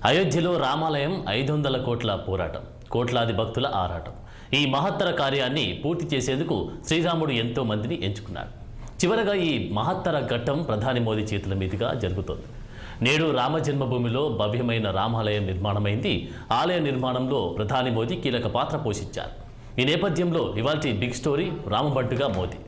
అయోధ్యలో రామాలయం 500 కోట్ల పోరాటం, కోట్లాది భక్తుల ఆరాటం. ఈ మహత్తర కార్యాన్ని పూర్తి చేసేందుకు శ్రీరాముడు ఎంతో మందిని ఎంచుకున్నాడు. చివరగా ఈ మహత్తర ఘట్టం ప్రధాని మోదీ చేతుల మీదుగా జరుగుతోంది. నేడు రామ జన్మభూమిలో భవ్యమైన రామాలయం నిర్మాణమైంది. ఆలయ నిర్మాణంలో ప్రధాని మోదీ కీలక పాత్ర పోషించారు. ఈ నేపథ్యంలో ఇవాల్టి బిగ్ స్టోరీ రామబంటుగా మోదీ.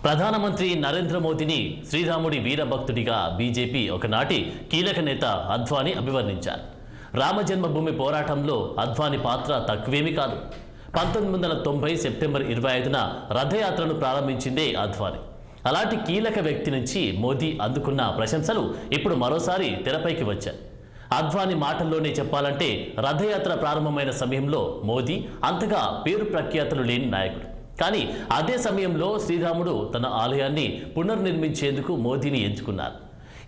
ప్రధానమంత్రి నరేంద్ర మోదీని శ్రీరాముడి వీరభక్తుడిగా బీజేపీ ఒకనాటి కీలక నేత అద్వానీ అభివర్ణించారు. రామ జన్మభూమి పోరాటంలో అద్వానీ పాత్ర తక్కువేమీ కాదు. 1990 సెప్టెంబర్ 25న రథయాత్రను ప్రారంభించిందే అద్వానీ. అలాంటి కీలక వ్యక్తి నుంచి మోదీ అందుకున్న ప్రశంసలు ఇప్పుడు మరోసారి తెరపైకి వచ్చాయి. అద్వానీ మాటల్లోనే చెప్పాలంటే రథయాత్ర ప్రారంభమైన సమయంలో మోదీ అంతగా పేరు ప్రఖ్యాతులు లేని నాయకుడు. కానీ అదే సమయంలో శ్రీరాముడు తన ఆలయాన్ని పునర్నిర్మించేందుకు మోదీని ఎంచుకున్నారు.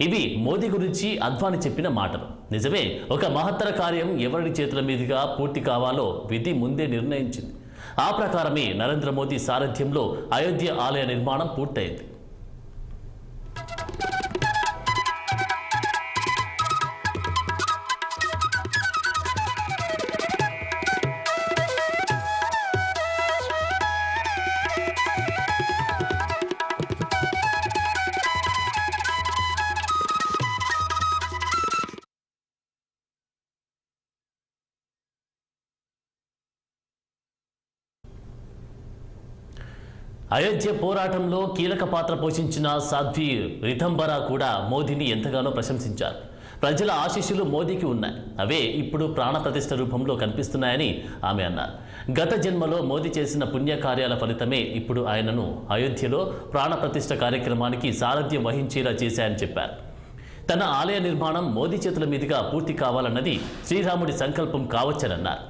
ఇవి మోదీ గురించి అద్వానీ చెప్పిన మాటలు. నిజమే, ఒక మహత్తర కార్యం ఎవరి చేతుల మీదుగా పూర్తి కావాలో విధి ముందే నిర్ణయించింది. ఆ ప్రకారమే నరేంద్ర మోదీ సారథ్యంలో అయోధ్య ఆలయ నిర్మాణం పూర్తయింది. అయోధ్య పోరాటంలో కీలక పాత్ర పోషించిన సాధ్వి రితంబరా కూడా మోదీని ఎంతగానో ప్రశంసించారు. ప్రజల ఆశీస్సులు మోదీకి ఉన్నాయి, అవే ఇప్పుడు ప్రాణప్రతిష్ఠ రూపంలో కనిపిస్తున్నాయని ఆమె అన్నారు. గత జన్మలో మోదీ చేసిన పుణ్యకార్యాల ఫలితమే ఇప్పుడు ఆయనను అయోధ్యలో ప్రాణప్రతిష్ఠ కార్యక్రమానికి సారథ్యం వహించేలా చేశాయని చెప్పారు. తన ఆలయ నిర్మాణం మోదీ చేతుల మీదుగా పూర్తి కావాలన్నది శ్రీరాముడి సంకల్పం కావచ్చనన్నారు.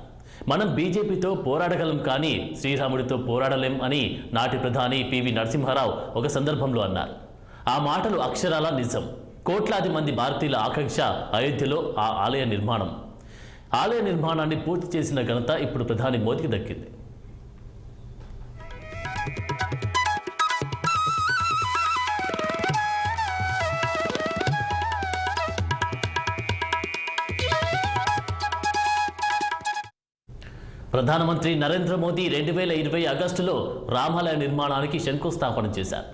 మనం బీజేపీతో పోరాడగలం కానీ శ్రీరాముడితో పోరాడలేం అని నాటి ప్రధాని పివి నరసింహారావు ఒక సందర్భంలో అన్నారు. ఆ మాటలు అక్షరాల నిజం. కోట్లాది మంది భారతీయుల ఆకాంక్ష అయోధ్యలో ఆ ఆలయ నిర్మాణం. ఆలయ నిర్మాణాన్ని పూర్తి చేసిన ఘనత ఇప్పుడు ప్రధాని మోదీకి దక్కింది. ప్రధానమంత్రి నరేంద్ర మోదీ 2020 ఆగస్టులో రామాలయ నిర్మాణానికి శంకుస్థాపన చేశారు.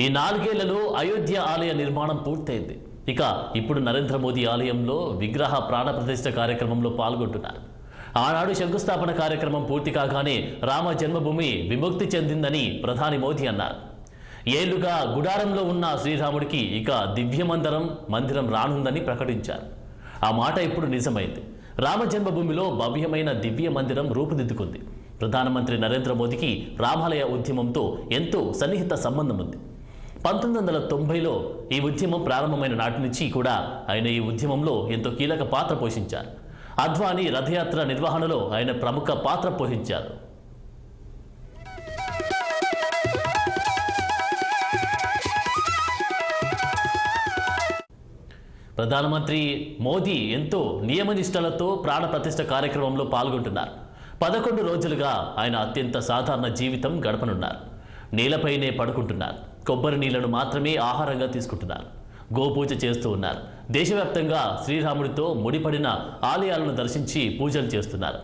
ఈ 4 ఏళ్లలో అయోధ్య ఆలయ నిర్మాణం పూర్తయింది. ఇక ఇప్పుడు నరేంద్ర మోదీ ఆలయంలో విగ్రహ ప్రాణప్రతిష్ఠ కార్యక్రమంలో పాల్గొంటున్నారు. ఆనాడు శంకుస్థాపన కార్యక్రమం పూర్తి కాగానే రామ జన్మభూమి విముక్తి చెందిందని ప్రధాని మోదీ అన్నారు. ఏళ్లుగా గుడారంలో ఉన్న శ్రీరాముడికి ఇక మందిరం రానుందని ప్రకటించారు. ఆ మాట ఇప్పుడు నిజమైంది. రామ జన్మభూమిలో భవ్యమైన దివ్య మందిరం రూపుదిద్దుకుంది. ప్రధానమంత్రి నరేంద్ర మోదీకి రామాలయ ఉద్యమంతో ఎంతో సన్నిహిత సంబంధం ఉంది. 1990లో ఈ ఉద్యమం ప్రారంభమైన నాటి నుంచి కూడా ఆయన ఈ ఉద్యమంలో ఎంతో కీలక పాత్ర పోషించారు. అద్వానీ రథయాత్ర నిర్వహణలో ఆయన ప్రముఖ పాత్ర పోషించారు. ప్రధానమంత్రి మోదీ ఎంతో నియమనిష్టలతో ప్రాణప్రతిష్ఠ కార్యక్రమంలో పాల్గొంటున్నారు. 11 రోజులుగా ఆయన అత్యంత సాధారణ జీవితం గడపనున్నారు. నేలపైనే పడుకుంటున్నారు. కొబ్బరి నీళ్లను మాత్రమే ఆహారంగా తీసుకుంటున్నారు. గోపూజ చేస్తూ ఉన్నారు. దేశవ్యాప్తంగా శ్రీరాముడితో ముడిపడిన ఆలయాలను దర్శించి పూజలు చేస్తున్నారు.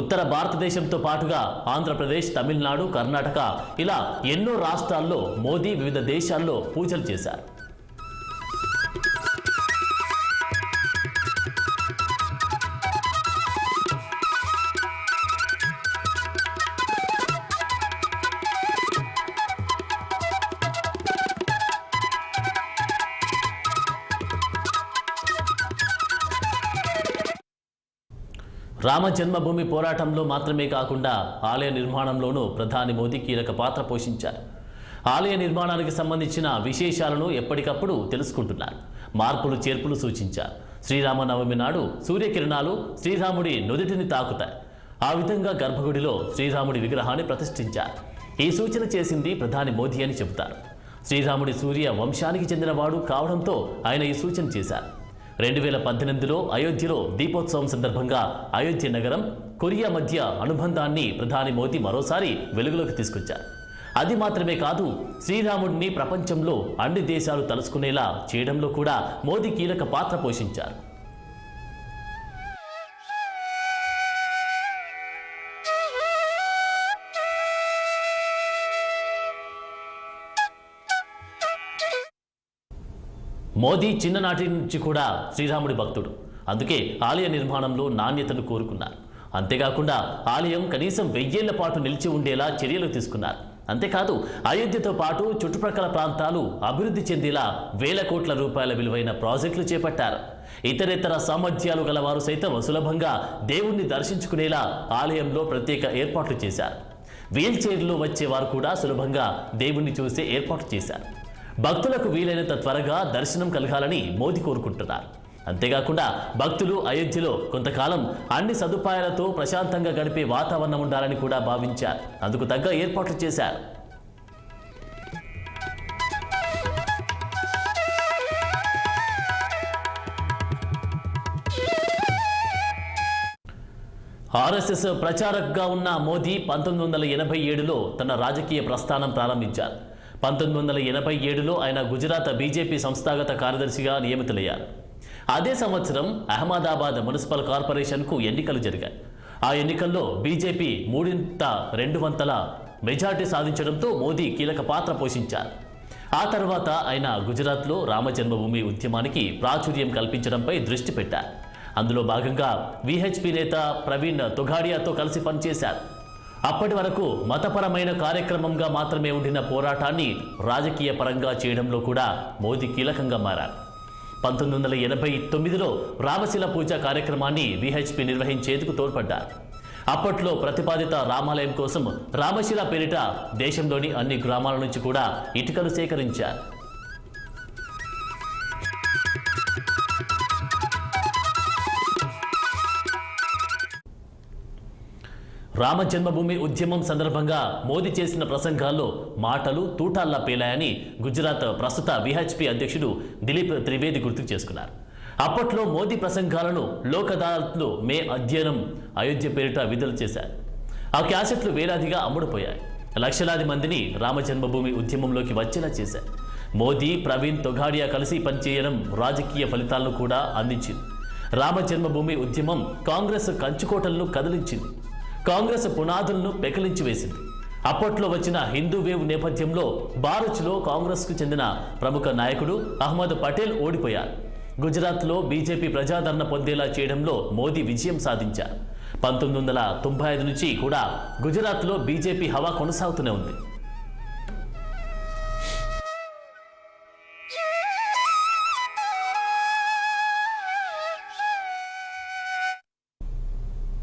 ఉత్తర భారతదేశంతో పాటుగా ఆంధ్రప్రదేశ్, తమిళనాడు, కర్ణాటక ఇలా ఎన్నో రాష్ట్రాల్లో మోదీ వివిధ దేశాల్లో పూజలు చేశారు. రామ జన్మభూమి పోరాటంలో మాత్రమే కాకుండా ఆలయ నిర్మాణంలోనూ ప్రధాని మోదీ కీలక పాత్ర పోషించారు. ఆలయ నిర్మాణానికి సంబంధించిన విశేషాలను ఎప్పటికప్పుడు తెలుసుకుంటున్నారు. మార్పులు చేర్పులు సూచించారు. శ్రీరామనవమి నాడు సూర్యకిరణాలు శ్రీరాముడి నుదిటిని తాకుతాయి. ఆ విధంగా గర్భగుడిలో శ్రీరాముడి విగ్రహాన్ని ప్రతిష్ఠించారు. ఈ సూచన చేసింది ప్రధాని మోదీ అని చెబుతారు. శ్రీరాముడి సూర్య వంశానికి చెందినవాడు కావడంతో ఆయన ఈ సూచన చేశారు. 2018లో అయోధ్యలో దీపోత్సవం సందర్భంగా అయోధ్య నగరం కొరియా మధ్య అనుబంధాన్ని ప్రధాని మోదీ మరోసారి వెలుగులోకి తీసుకొచ్చారు. అది మాత్రమే కాదు, శ్రీరాముడిని ప్రపంచంలో అన్ని దేశాలు తలుచుకునేలా చేయడంలో కూడా మోదీ కీలక పాత్ర పోషించారు. మోదీ చిన్ననాటి నుంచి కూడా శ్రీరాముడి భక్తుడు. అందుకే ఆలయ నిర్మాణంలో నాణ్యతను కోరుకున్నారు. అంతేకాకుండా ఆలయం కనీసం 1000 ఏళ్ల పాటు నిలిచి ఉండేలా చర్యలు తీసుకున్నారు. అంతేకాదు, అయోధ్యతో పాటు చుట్టుప్రక్కల ప్రాంతాలు అభివృద్ధి చెందేలా వేల కోట్ల రూపాయల విలువైన ప్రాజెక్టులు చేపట్టారు. ఇతరేతర సామర్థ్యాలు గలవారు సైతం సులభంగా దేవుణ్ణి దర్శించుకునేలా ఆలయంలో ప్రత్యేక ఏర్పాట్లు చేశారు. వీల్ చైర్లో వచ్చేవారు కూడా సులభంగా దేవుణ్ణి చూసే ఏర్పాట్లు చేశారు. భక్తులకు వీలైనంత త్వరగా దర్శనం కలగాలని మోదీ కోరుకుంటున్నారు. అంతేకాకుండా భక్తులు అయోధ్యలో కొంతకాలం అన్ని సదుపాయాలతో ప్రశాంతంగా గడిపే వాతావరణం ఉండాలని కూడా భావించారు. అందుకు తగ్గ ఏర్పాట్లు చేశారు. ఆర్ఎస్ఎస్ ప్రచారకుగా ఉన్న మోదీ 1987లో తన రాజకీయ ప్రస్థానం ప్రారంభించారు. 1987లో ఆయన గుజరాత్ బీజేపీ సంస్థాగత కార్యదర్శిగా నియమితులయ్యారు. అదే సంవత్సరం అహ్మదాబాద్ మున్సిపల్ కార్పొరేషన్కు ఎన్నికలు జరిగాయి. ఆ ఎన్నికల్లో బీజేపీ 3/2 మెజార్టీ సాధించడంతో మోదీ కీలక పాత్ర పోషించారు. ఆ తర్వాత ఆయన గుజరాత్లో రామజన్మభూమి ఉద్యమానికి ప్రాచుర్యం కల్పించడంపై దృష్టి పెట్టారు. అందులో భాగంగా విహెచ్పి నేత ప్రవీణ్ తొగాడియాతో కలిసి పనిచేశారు. అప్పటి వరకు మతపరమైన కార్యక్రమంగా మాత్రమే ఉండిన పోరాటాన్ని రాజకీయ పరంగా చేయడంలో కూడా మోదీ కీలకంగా మారారు. 1989లో రామశిల పూజ కార్యక్రమాన్ని విహెచ్పి నిర్వహించేందుకు తోడ్పడ్డారు. అప్పట్లో ప్రతిపాదిత రామాలయం కోసం రామశిల పేరిట దేశంలోని అన్ని గ్రామాల నుంచి కూడా ఇటుకలు సేకరించారు. రామ జన్మభూమి ఉద్యమం సందర్భంగా మోదీ చేసిన ప్రసంగాల్లో మాటలు తూటాల్లా పేలాయని గుజరాత్ ప్రస్తుత విహెచ్పి అధ్యక్షుడు దిలీప్ త్రివేది గుర్తు చేసుకున్నారు. అప్పట్లో మోదీ ప్రసంగాలను లోక్ అదాలత్లో మే అధ్యయనం అయోధ్య పేరిట విడుదల చేశారు. ఆ క్యాసెట్లు వేలాదిగా అమ్ముడుపోయాయి. లక్షలాది మందిని రామ జన్మభూమి ఉద్యమంలోకి వచ్చేలా చేశారు. మోదీ, ప్రవీణ్ తొగాడియా కలిసి పనిచేయడం రాజకీయ ఫలితాలను కూడా అందించింది. రామ జన్మభూమి ఉద్యమం కాంగ్రెస్ కంచుకోటలను కదిలించింది. కాంగ్రెస్ పునాదులను పెకిలించి వేసింది. అప్పట్లో వచ్చిన హిందూ వేవ్ నేపథ్యంలో బారుచ్లో కాంగ్రెస్కు చెందిన ప్రముఖ నాయకుడు అహ్మద్ పటేల్ ఓడిపోయారు. గుజరాత్లో బీజేపీ ప్రజాదరణ పొందేలా చేయడంలో మోదీ విజయం సాధించారు. 1995 నుంచి కూడా గుజరాత్లో బీజేపీ హవా కొనసాగుతూనే ఉంది.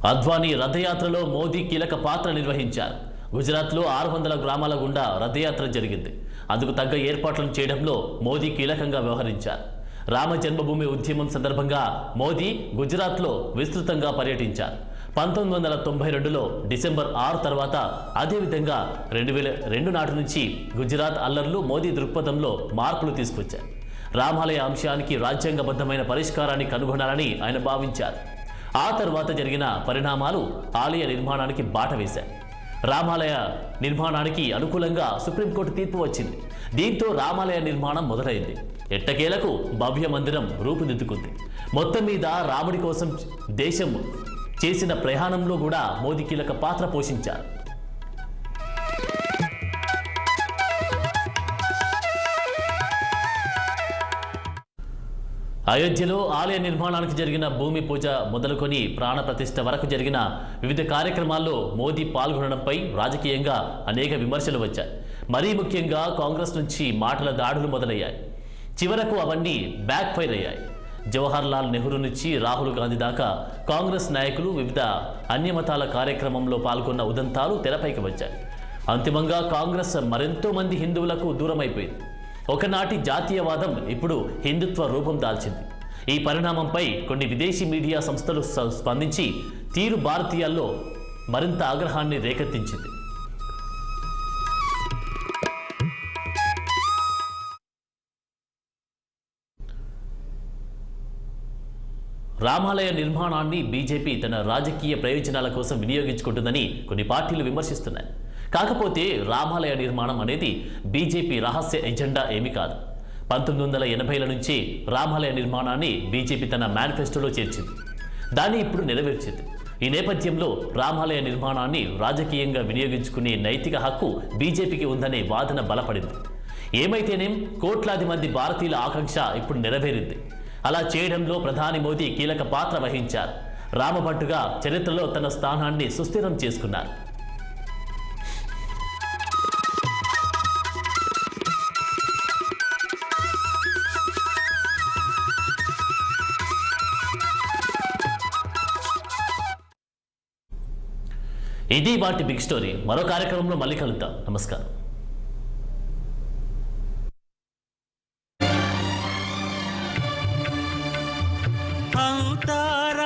అద్వానీ రథయాత్రలో మోదీ కీలక పాత్ర నిర్వహించారు. గుజరాత్లో 600 గ్రామాల గుండా రథయాత్ర జరిగింది. అందుకు తగ్గ ఏర్పాట్లను చేయడంలో మోదీ కీలకంగా వ్యవహరించారు. రామ జన్మభూమి ఉద్యమం సందర్భంగా మోదీ గుజరాత్లో విస్తృతంగా పర్యటించారు. 1992లో డిసెంబర్ 6 తర్వాత అదేవిధంగా 2002 నాటి నుంచి గుజరాత్ అల్లర్లు మోదీ దృక్పథంలో మార్పులు తీసుకొచ్చారు. రామాలయ అంశానికి రాజ్యాంగబద్ధమైన పరిష్కారాన్ని కనుగొనాలని ఆయన భావించారు. ఆ తర్వాత జరిగిన పరిణామాలు ఆలయ నిర్మాణానికి బాట వేశాయి. రామాలయ నిర్మాణానికి అనుకూలంగా సుప్రీంకోర్టు తీర్పు వచ్చింది. దీంతో రామాలయ నిర్మాణం మొదలైంది. ఎట్టకేలకు భవ్య మందిరం రూపుదిద్దుకుంది. మొత్తం మీద రాముడి కోసం దేశం చేసిన ప్రయాణంలో కూడా మోదీ కీలక పాత్ర పోషించారు. అయోధ్యలో ఆలయ నిర్మాణానికి జరిగిన భూమి పూజ మొదలుకొని ప్రాణ ప్రతిష్ఠ వరకు జరిగిన వివిధ కార్యక్రమాల్లో మోదీ పాల్గొనడంపై రాజకీయంగా అనేక విమర్శలు వచ్చాయి. మరీ ముఖ్యంగా కాంగ్రెస్ నుంచి మాటల దాడులు మొదలయ్యాయి. చివరకు అవన్నీ బ్యాక్ ఫైర్ అయ్యాయి. జవహర్లాల్ నెహ్రూ నుంచి రాహుల్ గాంధీ దాకా కాంగ్రెస్ నాయకులు వివిధ అన్యమతాల కార్యక్రమంలో పాల్గొన్న ఉదంతాలు తెరపైకి వచ్చాయి. అంతిమంగా కాంగ్రెస్ మరెంతో మంది హిందువులకు దూరమైపోయింది. ఒకనాటి జాతీయవాదం ఇప్పుడు హిందుత్వ రూపం దాల్చింది. ఈ పరిణామంపై కొన్ని విదేశీ మీడియా సంస్థలు స్పందించి తీరు భారతీయాల్లో మరింత ఆగ్రహాన్ని రేకెత్తించింది. రామాలయ నిర్మాణాన్ని బీజేపీ తన రాజకీయ ప్రయోజనాల కోసం వినియోగించుకుంటుందని కొన్ని పార్టీలు విమర్శిస్తున్నాయి. కాకపోతే రామాలయ నిర్మాణం అనేది బీజేపీ రహస్య ఎజెండా ఏమీ కాదు. 1980ల నుంచి రామాలయ నిర్మాణాన్ని బీజేపీ తన మేనిఫెస్టోలో చేర్చింది. దాన్ని ఇప్పుడు నెరవేర్చింది. ఈ నేపథ్యంలో రామాలయ నిర్మాణాన్ని రాజకీయంగా వినియోగించుకునే నైతిక హక్కు బీజేపీకి ఉందనే వాదన బలపడింది. ఏమైతేనేం కోట్లాది మంది భారతీయుల ఆకాంక్ష ఇప్పుడు నెరవేరింది. అలా చేయడంలో ప్రధాని మోదీ కీలక పాత్ర వహించారు. రామభట్టుగా చరిత్రలో తన స్థానాన్ని సుస్థిరం చేసుకున్నారు. ఇది వాటి బిగ్ స్టోరీ. మరో కార్యక్రమంలో మళ్ళీ కలుద్దాం. నమస్కారం. అవుతా